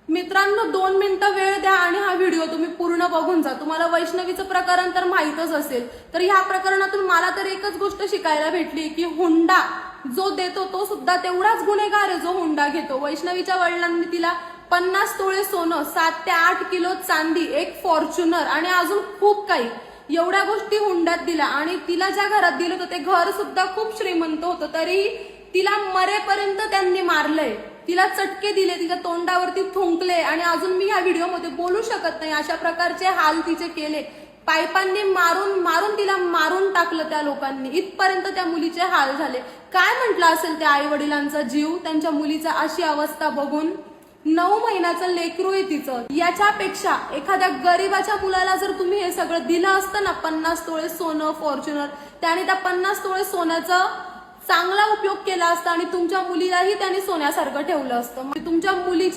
मित्रांनो 2 मिनिटं वेळ द्या आणि हा व्हिडिओ तुम्ही पूर्ण बघून जा। तुम्हाला वैष्णवीचं प्रकरण तर माहीतच असेल, तर ह्या प्रकरणातून मला तर एकच गोष्ट शिकायला भेटली की हुंडा जो देतो तो सुद्धा तेवढाच गुन्हेगार आहे जो हुंडा घेतो। वैष्णवीच्या वडिलांनी तिला 50 तोळे सोनं, 7 ते 8 किलो चांदी, एक फॉर्च्युनर आणि अजून खूप काही एवढ्या गोष्टी हुंड्यात दिल्या आणि तिला ज्या घरात दिलं होतं ते घर सुद्धा खूप श्रीमंत होतं, तरी तिला मरेपर्यंत त्यांनी मारलंय। तिला चटके दिले, तिच्या तोंडावरती थुंकले आणि अजून मी ह्या व्हिडिओमध्ये बोलू शकत नाही अशा प्रकारचे हाल तिचे केले। पाईपांनी मारून मारून तिला मारून टाकलं त्या लोकांनी, इथपर्यंत त्या मुलीचे हाल झाले। काय म्हटलं असेल त्या आई वडिलांचा जीव त्यांच्या मुलीचा अशी अवस्था बघून। 9 महिन्याचं लेकरू आहे तिचं। याच्यापेक्षा एखाद्या गरीबाच्या मुलाला जर तुम्ही हे सगळं दिलं असतं ना, 50 तोळे सोनं, फॉर्च्युनर, त्याने त्या 50 तोळे सोन्याचा चांगला उपयोग केला असता आणि तुमच्या मुलीलाही त्यांनी सोन्यासारखं ठेवलं असतं। तुमच्या मुलीची